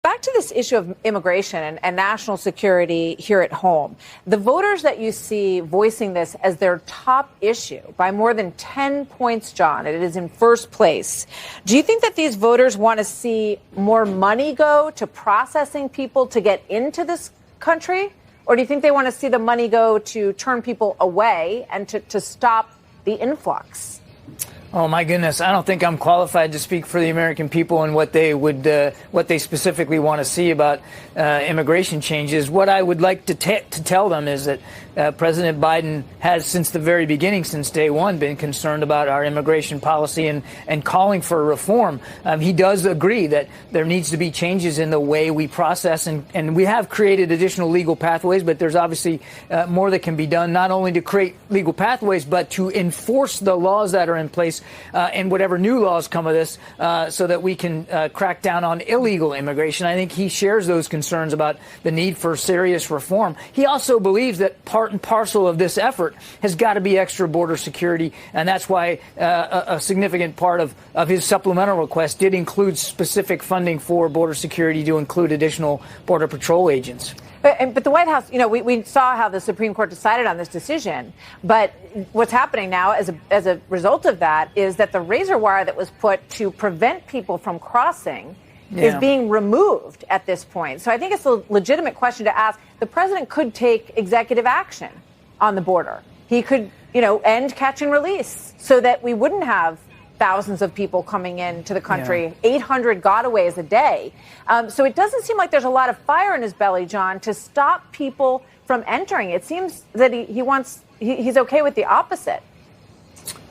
back to this issue of immigration and national security here at home. The voters that you see voicing this as their top issue by more than 10 points, John, it is in first place. Do you think that these voters want to see more money go to processing people to get into this country? Or do you think they want to see the money go to turn people away and to stop the influx? Oh, my goodness. I don't think I'm qualified to speak for the American people and what they specifically want to see about immigration changes. What I would like to tell them is that President Biden has, since the very beginning, since day one, been concerned about our immigration policy and calling for reform. He does agree that there needs to be changes in the way we process, and we have created additional legal pathways, but there's obviously more that can be done, not only to create legal pathways, but to enforce the laws that are in place and whatever new laws come of this so that we can crack down on illegal immigration. I think he shares those concerns about the need for serious reform. He also believes that part and parcel of this effort has got to be extra border security, and that's why a significant part of his supplemental request did include specific funding for border security to include additional Border Patrol agents. But the White House, we saw how the Supreme Court decided on this decision. But what's happening now as a result of that is that the razor wire that was put to prevent people from crossing is being removed at this point. So I think it's a legitimate question to ask. The president could take executive action on the border. He could, end catch and release so that we wouldn't have thousands of people coming into the country, 800 gotaways a day. So it doesn't seem like there's a lot of fire in his belly, John, to stop people from entering. It seems that he's okay with the opposite.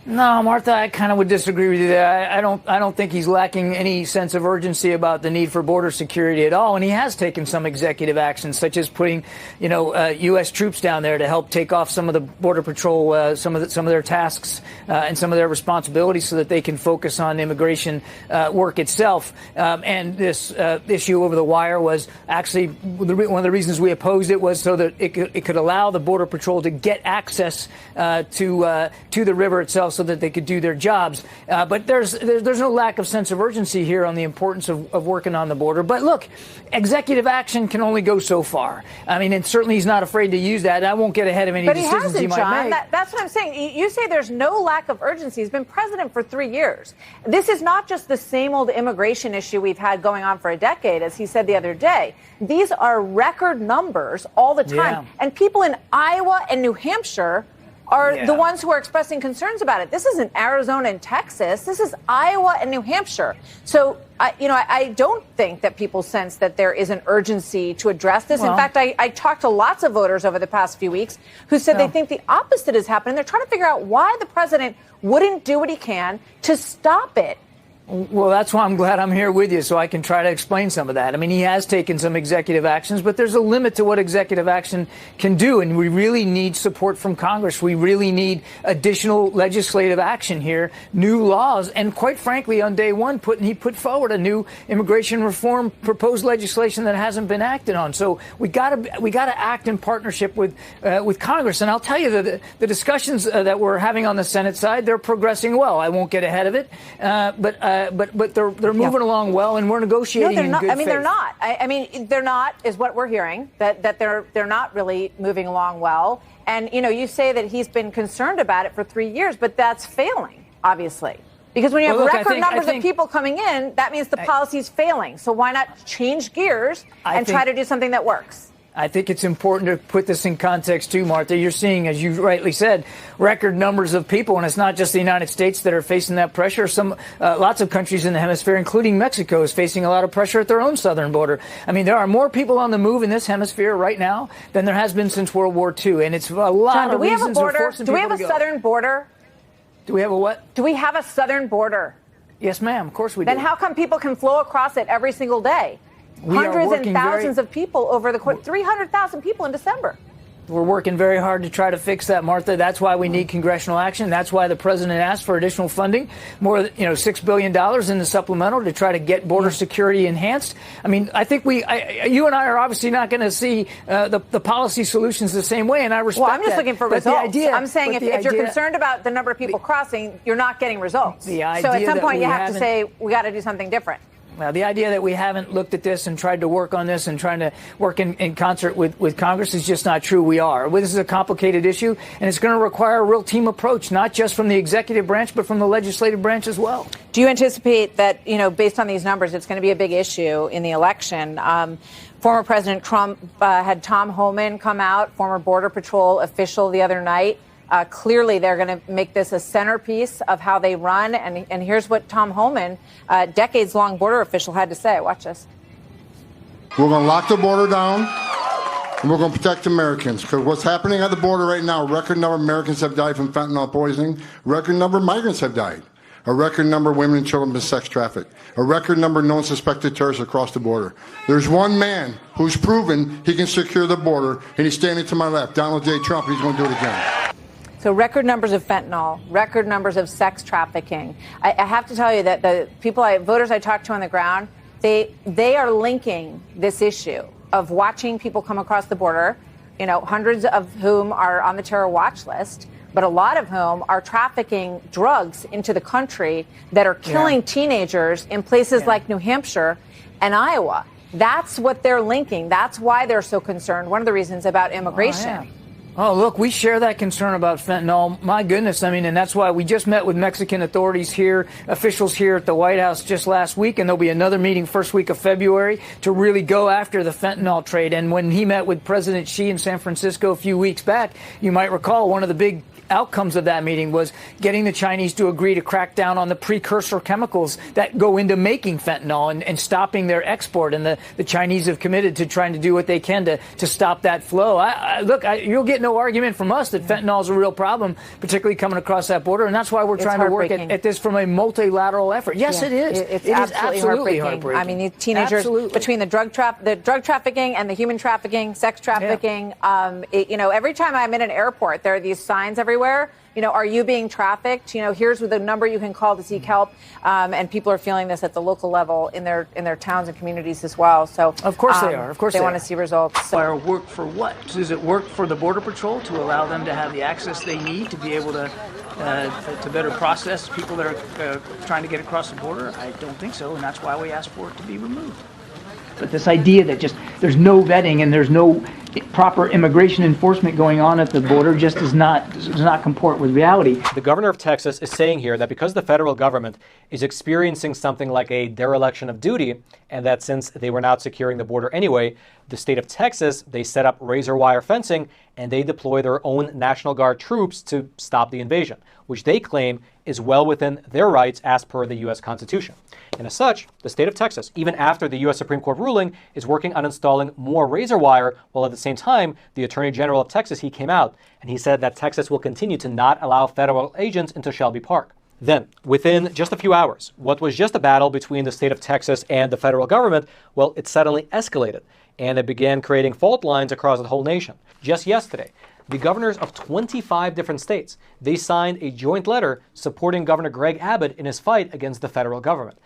No, Martha, I kind of would disagree with you there. I don't think he's lacking any sense of urgency about the need for border security at all. And he has taken some executive actions, such as putting, U.S. troops down there to help take off some of the Border Patrol, some of their tasks and some of their responsibilities so that they can focus on immigration work itself. And this issue over the wire was actually one of the reasons we opposed it was so that it could allow the Border Patrol to get access to the river itself, so that they could do their jobs. But there's no lack of sense of urgency here on the importance of working on the border. But look, executive action can only go so far. I mean, and certainly he's not afraid to use that. I won't get ahead of any decisions he might make. That's what I'm saying. You say there's no lack of urgency. He's been president for 3 years. This is not just the same old immigration issue we've had going on for a decade, as he said the other day. These are record numbers all the time. Yeah. And people in Iowa and New Hampshire are the ones who are expressing concerns about it. This isn't Arizona and Texas. This is Iowa and New Hampshire. So, I don't think that people sense that there is an urgency to address this. Well, in fact, I talked to lots of voters over the past few weeks who said they think the opposite is happening. They're trying to figure out why the president wouldn't do what he can to stop it. Well, that's why I'm glad I'm here with you, so I can try to explain some of that. I mean, he has taken some executive actions, but there's a limit to what executive action can do, and we really need support from Congress. We really need additional legislative action here, new laws, and quite frankly, on day one, he put forward a new immigration reform proposed legislation that hasn't been acted on. So we got to act in partnership with Congress. And I'll tell you that the discussions that we're having on the Senate side, they're progressing well. I won't get ahead of it, but they're moving along well, and we're negotiating in good faith. I mean, they're not. I mean, they're not, is what we're hearing, that they're not really moving along well. And, you say that he's been concerned about it for 3 years, but that's failing, obviously. Because when you have record numbers of people coming in, that means the policy's failing. So why not change gears and try to do something that works? I think it's important to put this in context, too, Martha. You're seeing, as you rightly said, record numbers of people, and it's not just the United States that are facing that pressure. Lots of countries in the hemisphere, including Mexico, is facing a lot of pressure at their own southern border. I mean, there are more people on the move in this hemisphere right now than there has been since World War II, and it's a lot of reasons for forcing people to go. Do we have a southern border? Do we have a what? Do we have a southern border? Yes, ma'am. Of course we do. Then how come people can flow across it every single day? Hundreds and thousands of people over the course, 300,000 people in December. We're working very hard to try to fix that, Martha. That's why we need congressional action. That's why the president asked for additional funding, more, $6 billion in the supplemental to try to get border security enhanced. I mean, I think you and I are obviously not going to see the policy solutions the same way, and I respect that. Well, I'm just looking for results. I'm saying if you're concerned about the number of people crossing, you're not getting results. So at some point you have to say, we got to do something different. The idea that we haven't looked at this and tried to work on this and trying to work in concert with Congress is just not true. We are. This is a complicated issue, and it's going to require a real team approach, not just from the executive branch, but from the legislative branch as well. Do you anticipate that, based on these numbers, it's going to be a big issue in the election? Former President Trump had Tom Homan come out, former Border Patrol official, the other night. Clearly, they're going to make this a centerpiece of how they run. And here's what Tom Homan, decades-long border official, had to say. Watch this. We're going to lock the border down, and we're going to protect Americans. Because what's happening at the border right now, a record number of Americans have died from fentanyl poisoning. A record number of migrants have died. A record number of women and children have been sex trafficked. A record number of known suspected terrorists across the border. There's one man who's proven he can secure the border, and he's standing to my left, Donald J. Trump. He's going to do it again. So record numbers of fentanyl, record numbers of sex trafficking. I have to tell you that the voters I talked to on the ground, they are linking this issue of watching people come across the border, hundreds of whom are on the terror watch list, but a lot of whom are trafficking drugs into the country that are killing teenagers in places like New Hampshire and Iowa. That's what they're linking. That's why they're so concerned. One of the reasons about immigration. Oh, look, we share that concern about fentanyl. My goodness. And that's why we just met with Mexican authorities here, officials here at the White House just last week, and there'll be another meeting first week of February to really go after the fentanyl trade. And when he met with President Xi in San Francisco a few weeks back, you might recall one of the big outcomes of that meeting was getting the Chinese to agree to crack down on the precursor chemicals that go into making fentanyl and stopping their export. And the Chinese have committed to trying to do what they can to stop that flow. You'll get no argument from us that fentanyl is a real problem, particularly coming across that border. And that's why we're trying to work at this from a multilateral effort. Yes, it is. It is absolutely heartbreaking. These teenagers, between the drug trafficking and the human trafficking, sex trafficking, every time I'm in an airport, there are these signs everywhere. Are you being trafficked? Here's the number you can call to seek help. And people are feeling this at the local level in their towns and communities as well. So of course they are. Of course they want to see results. So. Work for what? Does it work for the Border Patrol to allow them to have the access they need to be able to better process people that are trying to get across the border? I don't think so, and that's why we asked for it to be removed. But this idea that there's no vetting and there's no proper immigration enforcement going on at the border just does not comport with reality. The governor of Texas is saying here that because the federal government is experiencing something like a dereliction of duty, and that since they were not securing the border anyway, the state of Texas, they set up razor wire fencing and they deploy their own National Guard troops to stop the invasion, which they claim is well within their rights as per the U.S. Constitution. And as such, the state of Texas, even after the U.S. Supreme Court ruling, is working on installing more razor wire, while at the same time, the Attorney General of Texas, he came out and he said that Texas will continue to not allow federal agents into Shelby Park. Then, within just a few hours, what was just a battle between the state of Texas and the federal government, well, it suddenly escalated, and it began creating fault lines across the whole nation. Just yesterday, the governors of 25 different states, they signed a joint letter supporting Governor Greg Abbott in his fight against the federal government.